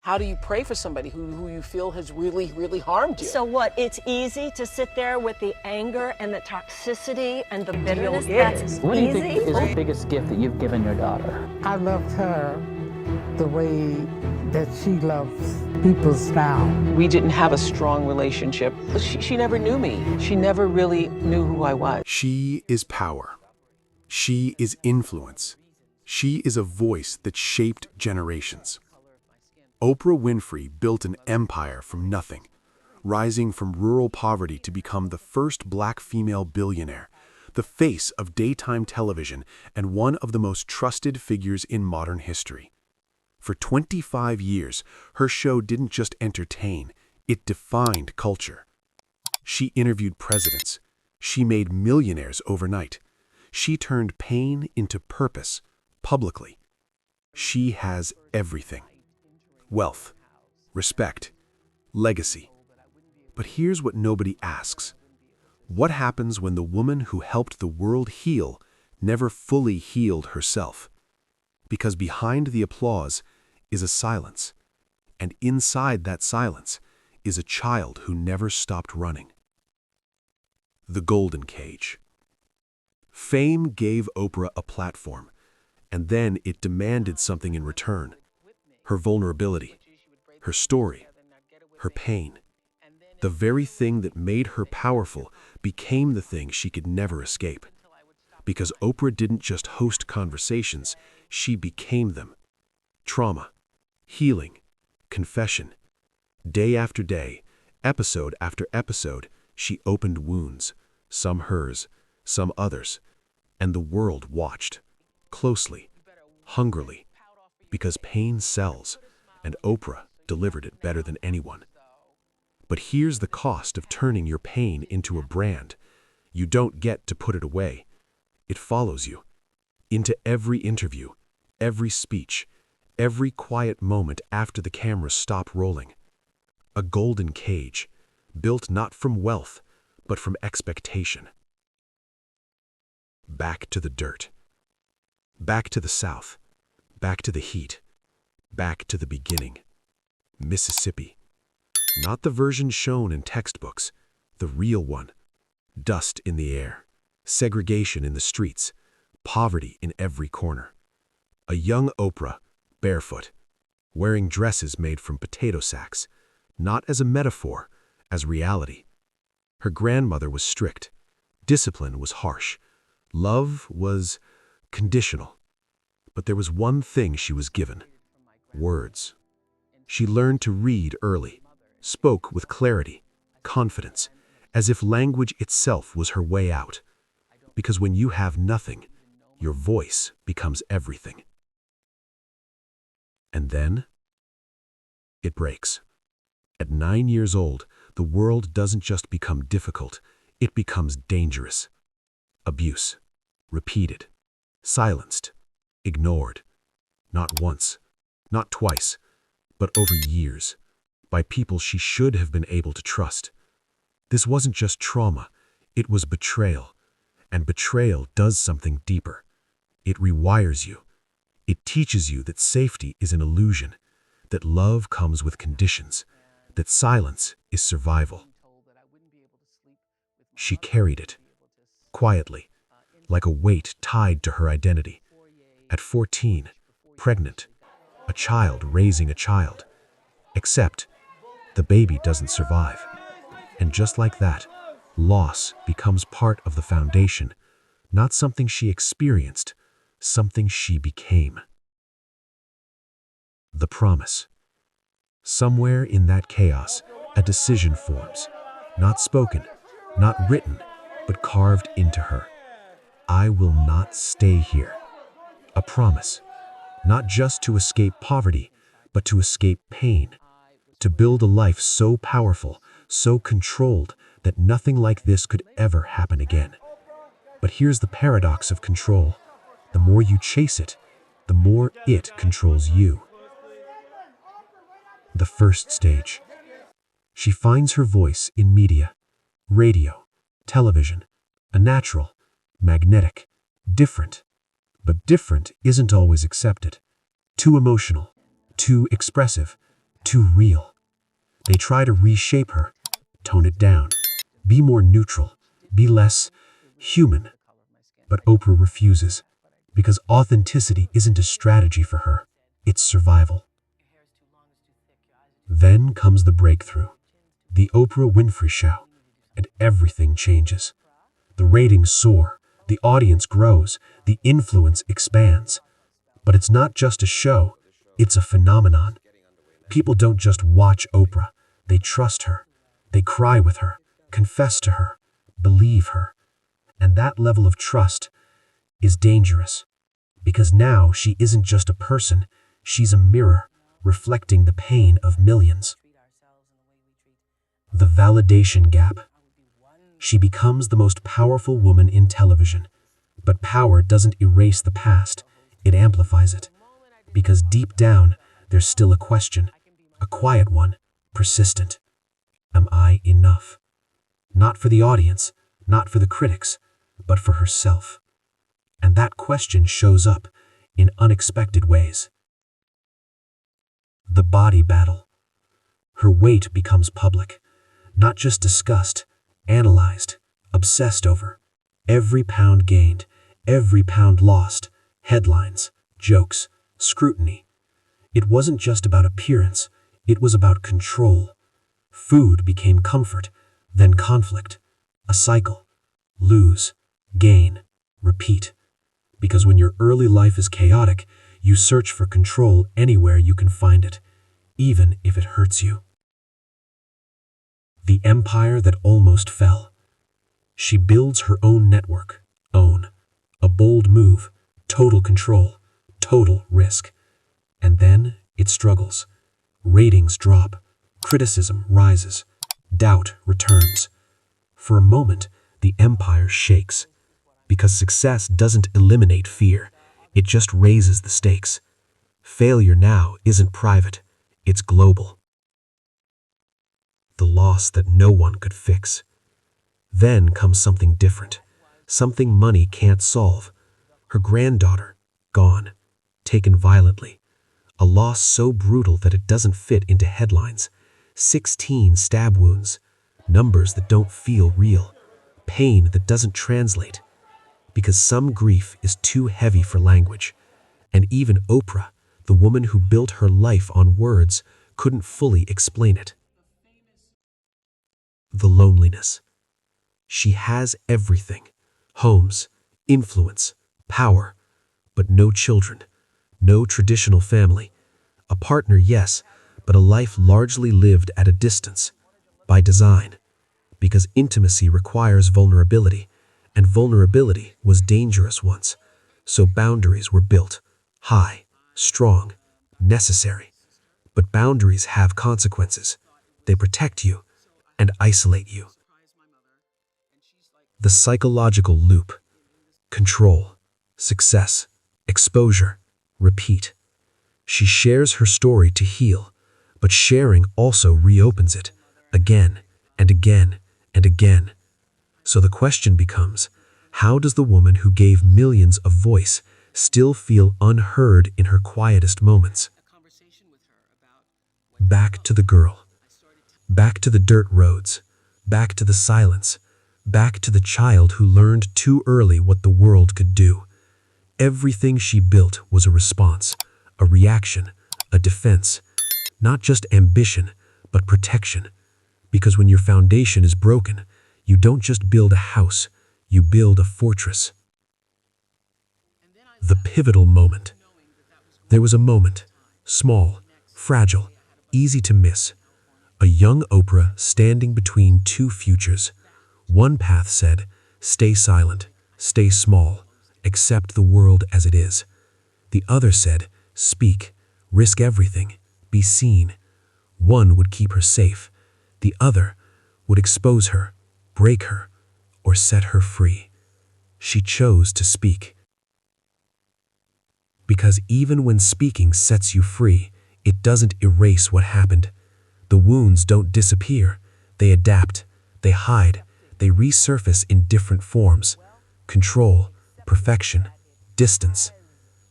How do you pray for somebody who you feel has really, really harmed you? So what, it's easy to sit there with the anger and the toxicity and the bitterness? That's What do you easy? think is the biggest gift that you've given your daughter? I loved her the way that she loves people now. We didn't have a strong relationship. She never knew me. She never really knew who I was. She is power. She is influence. She is a voice that shaped generations. Oprah Winfrey built an empire from nothing, rising from rural poverty to become the first Black female billionaire, the face of daytime television, and one of the most trusted figures in modern history. For 25 years, her show didn't just entertain, it defined culture. She interviewed presidents. She made millionaires overnight. She turned pain into purpose, publicly. She has everything. Wealth, respect, legacy. But here's what nobody asks. What happens when the woman who helped the world heal never fully healed herself? Because behind the applause is a silence, and inside that silence is a child who never stopped running. The golden cage. Fame gave Oprah a platform, and then it demanded something in return. Her vulnerability, her story, her pain. The very thing that made her powerful became the thing she could never escape. Because Oprah didn't just host conversations, she became them. Trauma, healing, confession. Day after day, episode after episode, she opened wounds, some hers, some others, and the world watched, closely, hungrily. Because pain sells, and Oprah delivered it better than anyone. But here's the cost of turning your pain into a brand. You don't get to put it away. It follows you. Into every interview, every speech, every quiet moment after the cameras stop rolling. A golden cage, built not from wealth, but from expectation. Back to the dirt. Back to the South. Back to the heat. Back to the beginning. Mississippi. Not the version shown in textbooks, the real one. Dust in the air, segregation in the streets, poverty in every corner. A young Oprah, barefoot, wearing dresses made from potato sacks, not as a metaphor, as reality. Her grandmother was strict. Discipline was harsh. Love was conditional. But there was one thing she was given: words. She learned to read early, spoke with clarity, confidence, as if language itself was her way out. Because when you have nothing, your voice becomes everything. And then, it breaks. At 9 years old, the world doesn't just become difficult, it becomes dangerous. Abuse, repeated, silenced, ignored, not once, not twice, but over years, by people she should have been able to trust. This wasn't just trauma, it was betrayal, and betrayal does something deeper. It rewires you. It teaches you that safety is an illusion, that love comes with conditions, that silence is survival. She carried it, quietly, like a weight tied to her identity. At 14, pregnant, a child raising a child. Except, the baby doesn't survive. And just like that, loss becomes part of the foundation, not something she experienced, something she became. The promise. Somewhere in that chaos, a decision forms, not spoken, not written, but carved into her. I will not stay here. A promise, not just to escape poverty, but to escape pain, to build a life so powerful, so controlled, that nothing like this could ever happen again. But here's the paradox of control. The more you chase it, the more it controls you. The first stage. She finds her voice in media, radio, television, a natural, magnetic, different. But different isn't always accepted. Too emotional, too expressive, too real. They try to reshape her, tone it down, be more neutral, be less human. But Oprah refuses, because authenticity isn't a strategy for her, it's survival. Then comes the breakthrough, the Oprah Winfrey Show, and everything changes. The ratings soar, the audience grows, the influence expands. But it's not just a show, it's a phenomenon. People don't just watch Oprah, they trust her. They cry with her, confess to her, believe her. And that level of trust is dangerous, because now she isn't just a person, she's a mirror reflecting the pain of millions. The validation gap. She becomes the most powerful woman in television, but power doesn't erase the past, it amplifies it. Because deep down, there's still a question, a quiet one, persistent. Am I enough? Not for the audience, not for the critics, but for herself. And that question shows up in unexpected ways. The body battle. Her weight becomes public, not just discussed, analyzed, obsessed over. Every pound gained, every pound lost, headlines, jokes, scrutiny. It wasn't just about appearance, it was about control. Food became comfort, then conflict. A cycle. Lose, gain, repeat. Because when your early life is chaotic, you search for control anywhere you can find it, even if it hurts you. The empire that almost fell. She builds her own network, a bold move, total control, total risk. And then it struggles. Ratings drop, criticism rises, doubt returns. For a moment, the empire shakes, because success doesn't eliminate fear, it just raises the stakes. Failure now isn't private, it's global. The loss that no one could fix. Then comes something different, something money can't solve. Her granddaughter, gone, taken violently. A loss so brutal that it doesn't fit into headlines. 16 stab wounds, numbers that don't feel real, pain that doesn't translate. Because some grief is too heavy for language. And even Oprah, the woman who built her life on words, couldn't fully explain it. The loneliness. She has everything, homes, influence, power, but no children, no traditional family. A partner, yes, but a life largely lived at a distance, by design, because intimacy requires vulnerability, and vulnerability was dangerous once, so boundaries were built, high, strong, necessary. But boundaries have consequences. They protect you and isolate you. The psychological loop. Control, success, exposure, repeat. She shares her story to heal, but sharing also reopens it, again and again and again. So the question becomes, how does the woman who gave millions a voice still feel unheard in her quietest moments? Back to the girl. Back to the dirt roads. Back to the silence. Back to the child who learned too early what the world could do. Everything she built was a response, a reaction, a defense. Not just ambition, but protection. Because when your foundation is broken, you don't just build a house, you build a fortress. The pivotal moment. There was a moment, small, fragile, easy to miss. A young Oprah standing between two futures. One path said, stay silent, stay small, accept the world as it is. The other said, speak, risk everything, be seen. One would keep her safe. The other would expose her, break her, or set her free. She chose to speak. Because even when speaking sets you free, it doesn't erase what happened. The wounds don't disappear. They adapt, they hide, they resurface in different forms. Control, perfection, distance.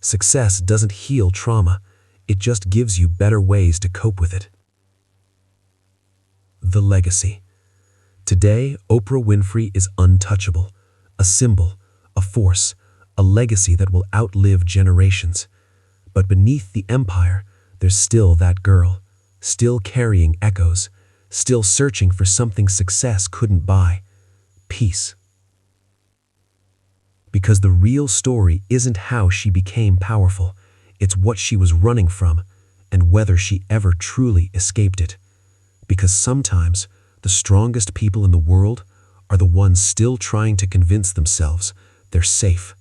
Success doesn't heal trauma. It just gives you better ways to cope with it. the legacy. Today, Oprah Winfrey is untouchable, a symbol, a force, a legacy that will outlive generations. But beneath the empire, there's still that girl, still carrying echoes, still searching for something success couldn't buy: peace. Because the real story isn't how she became powerful, it's what she was running from, and whether she ever truly escaped it. Because sometimes, the strongest people in the world are the ones still trying to convince themselves they're safe.